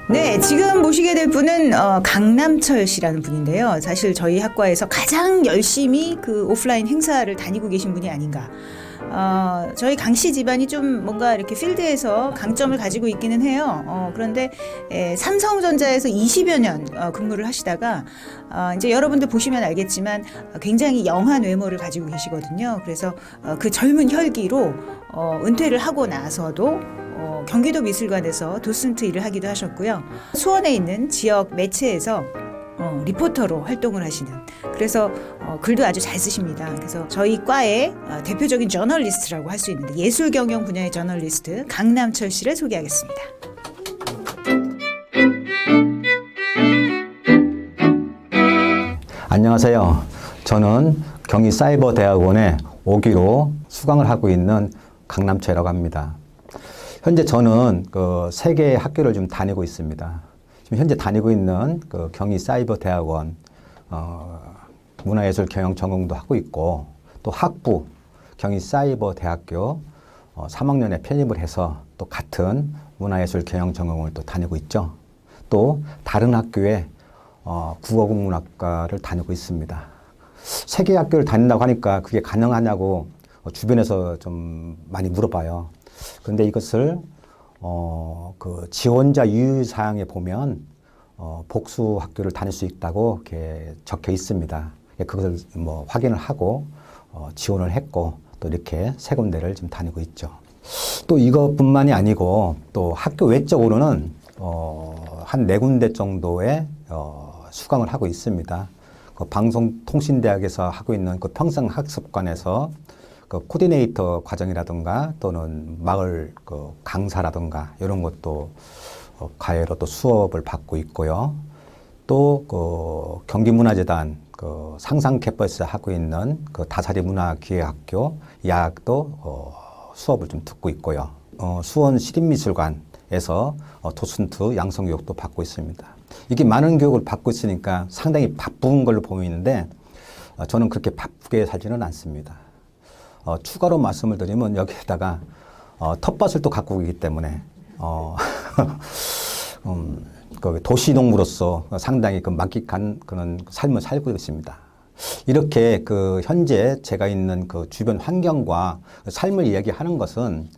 네, 지금 모시게 될 분은 강남철 씨라는 분인데요. 사실 저희 학과에서 가장 열심히 그 오프라인 행사를 다니고 계신 분이 아닌가. 저희 강 씨 집안이 좀 뭔가 이렇게 필드에서 강점을 가지고 있기는 해요. 그런데 삼성전자에서 20여 년 근무를 하시다가 이제 여러분들 보시면 알겠지만 굉장히 영한 외모를 가지고 계시거든요. 그래서 그 젊은 혈기로 은퇴를 하고 나서도 경기도 미술관에서 도슨트 일을 하기도 하셨고요. 수원에 있는 지역 매체에서 리포터로 활동을 하시는, 그래서 글도 아주 잘 쓰십니다. 그래서 저희 과의 대표적인 저널리스트라고 할 수 있는데, 예술 경영 분야의 저널리스트 강남철 씨를 소개하겠습니다. 안녕하세요. 저는 경희사이버대학원에 5기로 수강을 하고 있는 강남철이라고 합니다. 현재 저는 그 3개의 학교를 좀 다니고 있습니다. 지금 현재 다니고 있는 그 경희사이버대학원 문화예술 경영 전공도 하고 있고, 또 학부 경희사이버대학교 3학년에 편입을 해서 또 같은 문화예술 경영 전공을 또 다니고 있죠. 또 다른 학교에 국어국문학과를 다니고 있습니다. 3개 학교를 다닌다고 하니까 그게 가능하냐고 주변에서 좀 많이 물어봐요. 그런데 이것을 그 지원자 유의사항에 보면 복수 학교를 다닐 수 있다고 이렇게 적혀 있습니다. 그것을 뭐 확인을 하고 지원을 했고, 또 이렇게 3군데를 지금 다니고 있죠. 또 이것뿐만이 아니고 또 학교 외적으로는 한 4군데 정도의 수강을 하고 있습니다. 그 방송통신대학에서 하고 있는 그 평생학습관에서 그 코디네이터 과정이라든가 또는 마을 그 강사라든가 이런 것도 과외로 또 수업을 받고 있고요. 또 그 경기문화재단 그 상상 캠퍼스에 하고 있는 그 다사리 문화기획학교 야학도 수업을 좀 듣고 있고요. 수원 시립미술관에서 도슨트 양성교육도 받고 있습니다. 이게 많은 교육을 받고 있으니까 상당히 바쁜 걸로 보이는데 저는 그렇게 바쁘게 살지는 않습니다. 추가로 말씀을 드리면 여기에다가 텃밭을 또 갖고 있기 때문에 그 도시농부로서 상당히 그 만끽한 그런 삶을 살고 있습니다. 이렇게 그 현재 제가 있는 그 주변 환경과 삶을 이야기하는 것은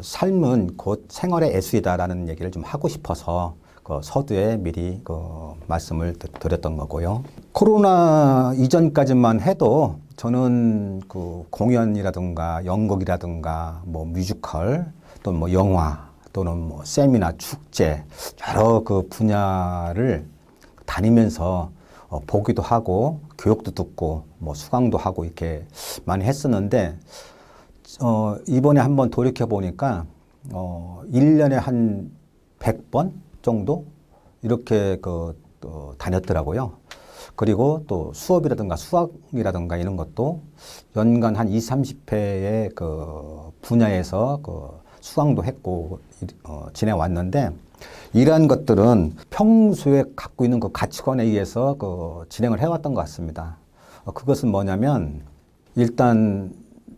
삶은 곧 생활의 애수이다라는 얘기를 좀 하고 싶어서 그 서두에 미리 그 말씀을 드렸던 거고요. 코로나 이전까지만 해도 저는 그 공연이라든가 연극이라든가 뭐 뮤지컬 또는 뭐 영화 또는 뭐 세미나 축제 여러 그 분야를 다니면서 보기도 하고 교육도 듣고 뭐 수강도 하고 이렇게 많이 했었는데 이번에 한번 돌이켜 보니까 1년에 한 100번 정도 이렇게 다녔더라고요. 그리고 또 수업이라든가 수학이라든가 이런 것도 연간 한 20, 30회의 그 분야에서 그 수강도 했고 지내왔는데, 이러한 것들은 평소에 갖고 있는 그 가치관에 의해서 그 진행을 해왔던 것 같습니다. 그것은 뭐냐면 일단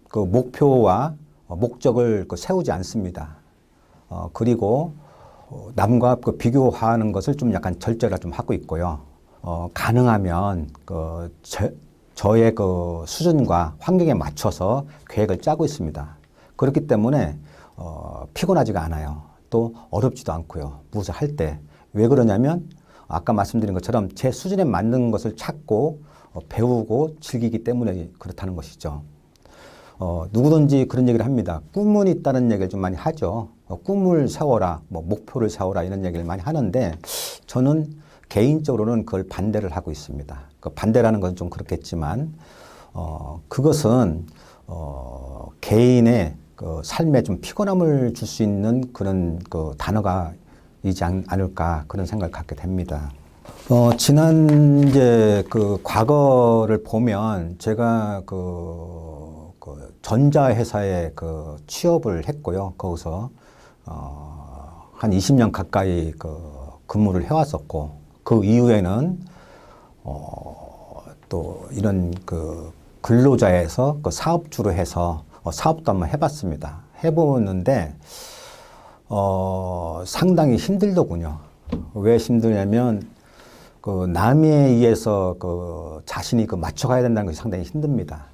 그 목표와 목적을 세우지 않습니다. 그리고 남과 그 비교하는 것을 좀 약간 절제를 좀 하고 있고요. 가능하면 저의 그 수준과 환경에 맞춰서 계획을 짜고 있습니다. 그렇기 때문에 피곤하지가 않아요. 또 어렵지도 않고요. 무엇을 할 때. 왜 그러냐면 아까 말씀드린 것처럼 제 수준에 맞는 것을 찾고 배우고 즐기기 때문에 그렇다는 것이죠. 누구든지 그런 얘기를 합니다. 꿈은 있다는 얘기를 좀 많이 하죠. 꿈을 세워라, 뭐 목표를 세워라 이런 얘기를 많이 하는데, 저는 개인적으로는 그걸 반대를 하고 있습니다. 그 반대라는 건 좀 그렇겠지만 그것은 개인의 그 삶에 좀 피곤함을 줄 수 있는 그런 그 단어가 이지 않을까 그런 생각을 갖게 됩니다. 지난 이제 그 과거를 보면 제가 그 전자회사에 그 취업을 했고요. 거기서 한 20년 가까이 그 근무를 해왔었고, 그 이후에는 또 이런 그 근로자에서 그 사업주로 해서 사업도 한번 해봤습니다. 해보는데 상당히 힘들더군요. 왜 힘드냐면 그 남에 의해서 그 자신이 그 맞춰가야 된다는 것이 상당히 힘듭니다.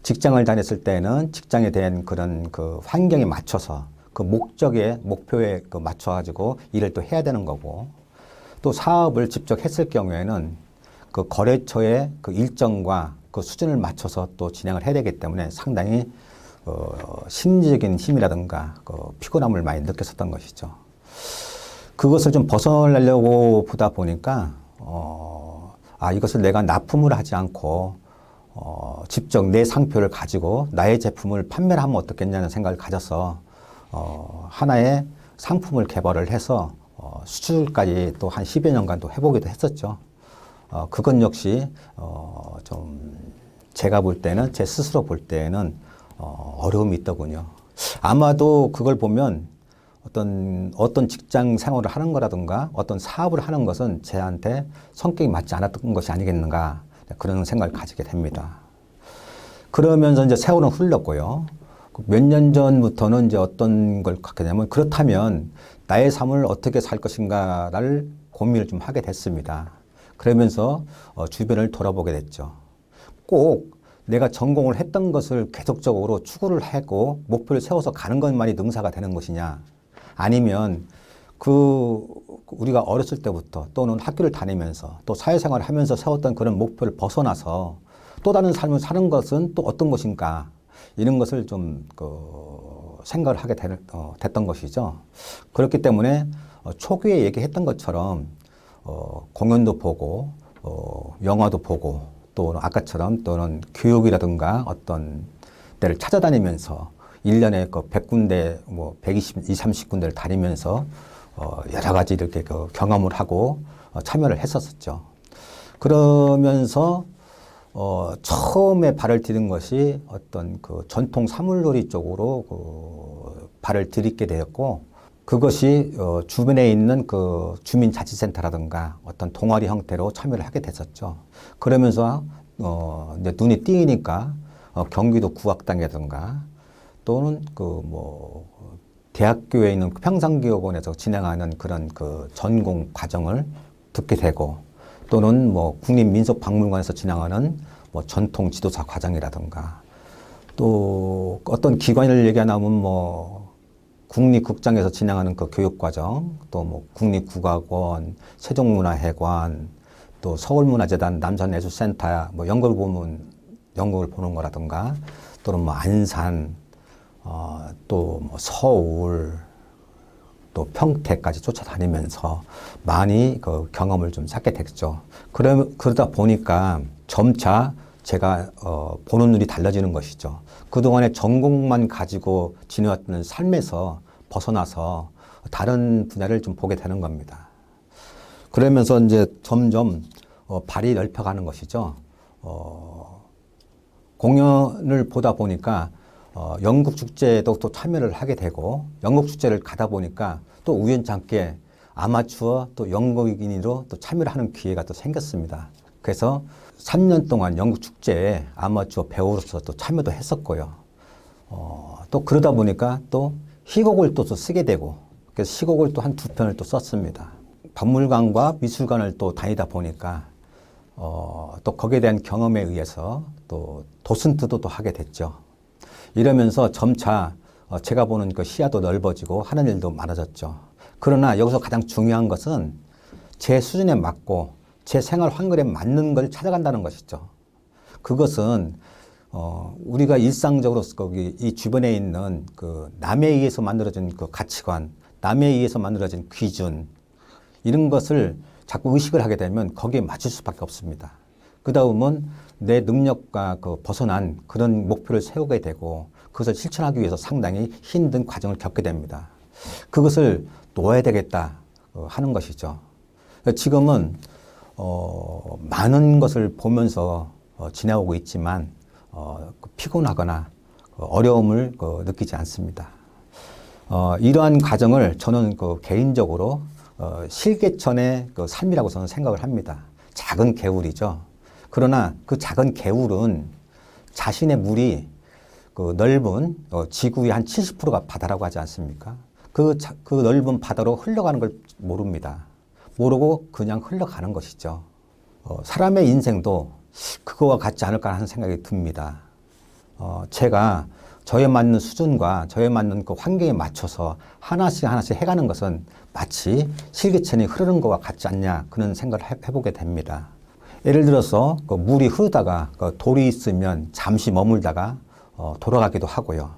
직장을 다녔을 때는 직장에 대한 그런 그 환경에 맞춰서 그 목표에 그 맞춰가지고 일을 또 해야 되는 거고, 또 사업을 직접 했을 경우에는 그 거래처의 그 일정과 그 수준을 맞춰서 또 진행을 해야 되기 때문에 상당히 심리적인 힘이라든가 그 피곤함을 많이 느꼈었던 것이죠. 그것을 좀 벗어나려고 보다 보니까 이것을 내가 납품을 하지 않고 직접 내 상표를 가지고 나의 제품을 판매를 하면 어떻겠냐는 생각을 가져서 하나의 상품을 개발을 해서 수출까지 또 한 10여 년간 또 해보기도 했었죠. 그건 역시 좀 제가 볼 때는, 제 스스로 볼 때는 어려움이 있더군요. 아마도 그걸 보면 어떤 직장 생활을 하는 거라든가 어떤 사업을 하는 것은 제한테 성격이 맞지 않았던 것이 아니겠는가, 그런 생각을 가지게 됩니다. 그러면서 이제 세월은 흘렀고요. 몇 년 전부터는 이제 어떤 걸 갖게 되냐면, 그렇다면 나의 삶을 어떻게 살 것인가를 고민을 좀 하게 됐습니다. 그러면서 주변을 돌아보게 됐죠. 꼭 내가 전공을 했던 것을 계속적으로 추구를 하고 목표를 세워서 가는 것만이 능사가 되는 것이냐, 아니면 우리가 어렸을 때부터 또는 학교를 다니면서 또 사회생활을 하면서 세웠던 그런 목표를 벗어나서 또 다른 삶을 사는 것은 또 어떤 것인가, 이런 것을 좀 생각을 하게 됐던 것이죠. 그렇기 때문에 초기에 얘기했던 것처럼 공연도 보고 영화도 보고, 또 아까처럼 또는 교육이라든가 어떤 데를 찾아다니면서 1년에 100군데, 120, 30군데를 다니면서 여러 가지 이렇게 경험을 하고 참여를 했었죠. 그러면서 처음에 발을 디딘 것이 어떤 그 전통 사물놀이 쪽으로 발을 들이게 되었고, 그것이 주변에 있는 그 주민자치센터라든가 어떤 동아리 형태로 참여를 하게 됐었죠. 그러면서 이제 눈이 띄니까 경기도 국악당이라든가 또는 대학교에 있는 평상기업원에서 진행하는 그런 그 전공 과정을 듣게 되고, 또는 국립민속박물관에서 진행하는 전통 지도사 과정이라든가, 또 어떤 기관을 얘기하면 국립극장에서 진행하는 그 교육과정, 또 국립국악원, 세종문화회관, 또 서울문화재단 남산예술센터 연극을 보는 거라든가, 또는 안산, 또 서울, 또 평택까지 쫓아다니면서 많이 그 경험을 좀 쌓게 됐죠. 그러다 보니까 점차 제가 보는 눈이 달라지는 것이죠. 그동안에 전공만 가지고 지내왔던 삶에서 벗어나서 다른 분야를 좀 보게 되는 겁니다. 그러면서 이제 점점 발이 넓혀가는 것이죠. 공연을 보다 보니까 연극축제에도 또 참여를 하게 되고, 연극축제를 가다 보니까 또 우연찮게 아마추어 또 연극인으로 또 참여를 하는 기회가 또 생겼습니다. 그래서 3년 동안 연극축제에 아마추어 배우로서 또 참여도 했었고요. 또 그러다 보니까 또 희곡을 또 쓰게 되고, 그래서 시곡을 또 한 2편을 또 썼습니다. 박물관과 미술관을 또 다니다 보니까 또 거기에 대한 경험에 의해서 또 도슨트도 또 하게 됐죠. 이러면서 점차 제가 보는 그 시야도 넓어지고 하는 일도 많아졌죠. 그러나 여기서 가장 중요한 것은 제 수준에 맞고 제 생활 환경에 맞는 걸 찾아간다는 것이죠. 그것은 우리가 일상적으로 거기 이 주변에 있는 그 남에 의해서 만들어진 그 가치관, 남에 의해서 만들어진 기준, 이런 것을 자꾸 의식을 하게 되면 거기에 맞출 수밖에 없습니다. 그 다음은 내 능력과 벗어난 그런 목표를 세우게 되고, 그것을 실천하기 위해서 상당히 힘든 과정을 겪게 됩니다. 그것을 놓아야 되겠다 하는 것이죠. 지금은 많은 것을 보면서 지내오고 있지만 피곤하거나 어려움을 느끼지 않습니다. 이러한 과정을 저는 개인적으로 실개천의 삶이라고 저는 생각을 합니다. 작은 개울이죠. 그러나 그 작은 개울은 자신의 물이 넓은 지구의 한 70%가 바다라고 하지 않습니까? 그 넓은 바다로 흘러가는 걸 모릅니다. 모르고 그냥 흘러가는 것이죠. 사람의 인생도 그거와 같지 않을까 하는 생각이 듭니다. 제가 저에 맞는 수준과 저에 맞는 그 환경에 맞춰서 하나씩 하나씩 해가는 것은 마치 실기천이 흐르는 것과 같지 않냐 그런 생각을 해보게 됩니다. 예를 들어서 그 물이 흐르다가 그 돌이 있으면 잠시 머물다가 돌아가기도 하고요.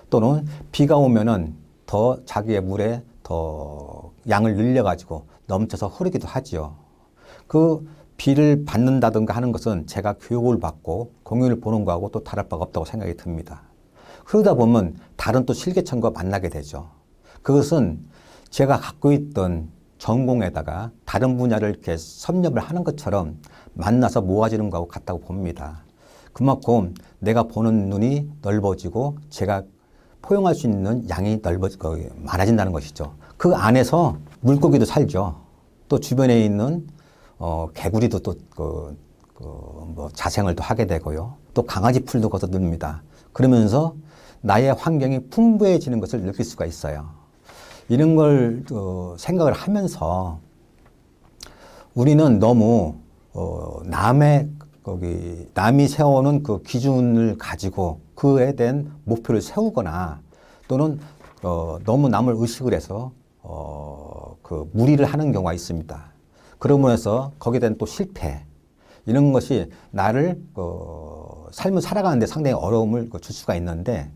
또는 비가 오면은 더 자기의 물에 더 양을 늘려가지고 넘쳐서 흐르기도 하지요. 그 비를 받는다든가 하는 것은 제가 교육을 받고 공연을 보는 거하고 또 다를 바가 없다고 생각이 듭니다. 그러다 보면 다른 또 실개천과 만나게 되죠. 그것은 제가 갖고 있던 전공에다가 다른 분야를 이렇게 섭렵을 하는 것처럼 만나서 모아지는 거하고 같다고 봅니다. 그만큼 내가 보는 눈이 넓어지고 제가 포용할 수 있는 양이 많아진다는 것이죠. 그 안에서 물고기도 살죠. 또 주변에 있는 개구리도 또 자생을 또 하게 되고요. 또 강아지 풀도 거기서 늡니다. 그러면서 나의 환경이 풍부해지는 것을 느낄 수가 있어요. 이런 걸 생각을 하면서 우리는 너무 남이 세워놓은 그 기준을 가지고 그에 대한 목표를 세우거나 또는 너무 남을 의식을 해서 그 무리를 하는 경우가 있습니다. 그러므로 해서 거기에 대한 또 실패 이런 것이 나를 삶을 살아가는데 상당히 어려움을 줄 수가 있는데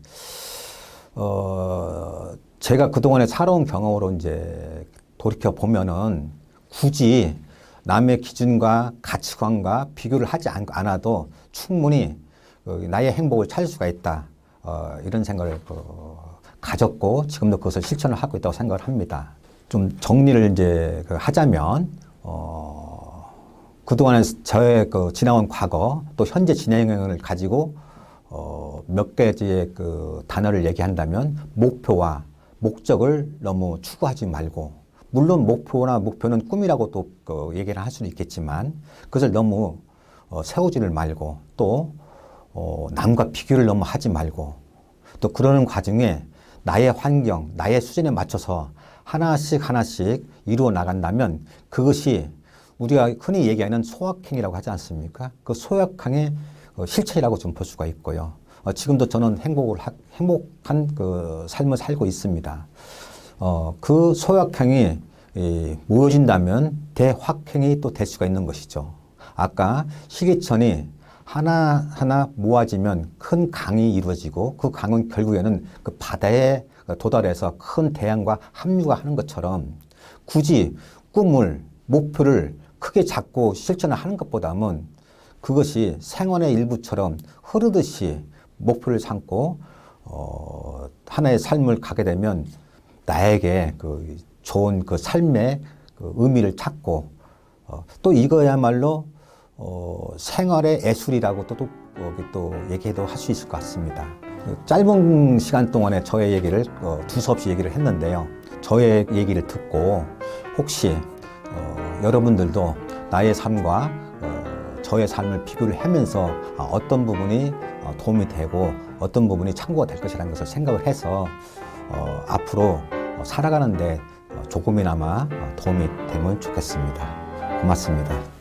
제가 그동안에 살아온 경험으로 이제 돌이켜 보면은 굳이 남의 기준과 가치관과 비교를 하지 않아도 충분히 나의 행복을 찾을 수가 있다. 이런 생각을 가졌고 지금도 그것을 실천을 하고 있다고 생각을 합니다. 좀 정리를 이제 하자면 그동안에 저의 지나온 과거 또 현재 진행을 가지고 몇 가지의 그 단어를 얘기한다면 목표와 목적을 너무 추구하지 말고 물론 목표는 꿈이라고 또 얘기를 할 수는 있겠지만 그것을 너무 세우지를 말고 또 남과 비교를 너무 하지 말고 또 그러는 과정에 나의 환경, 나의 수준에 맞춰서 하나씩 이루어 나간다면 그것이 우리가 흔히 얘기하는 소확행이라고 하지 않습니까? 그 소확행의 실체라고 좀 볼 수가 있고요. 지금도 저는 행복한 그 삶을 살고 있습니다. 그 소확행이 모여진다면 대확행이 또 될 수가 있는 것이죠. 아까 시계천이 하나하나 모아지면 큰 강이 이루어지고 그 강은 결국에는 그 바다에 도달해서 큰 대양과 합류가 하는 것처럼 굳이 꿈을, 목표를 크게 잡고 실천을 하는 것보다는 그것이 생활의 일부처럼 흐르듯이 목표를 삼고 하나의 삶을 가게 되면 나에게 그 좋은 그 삶의 그 의미를 찾고 또 이거야말로 생활의 예술이라고 또 얘기해도 할 수 있을 것 같습니다. 짧은 시간 동안에 저의 얘기를 두서없이 얘기를 했는데요. 저의 얘기를 듣고 혹시 여러분들도 나의 삶과 저의 삶을 비교를 하면서 어떤 부분이 도움이 되고 어떤 부분이 참고가 될 것이라는 것을 생각을 해서 앞으로 살아가는데 조금이나마 도움이 되면 좋겠습니다. 고맙습니다.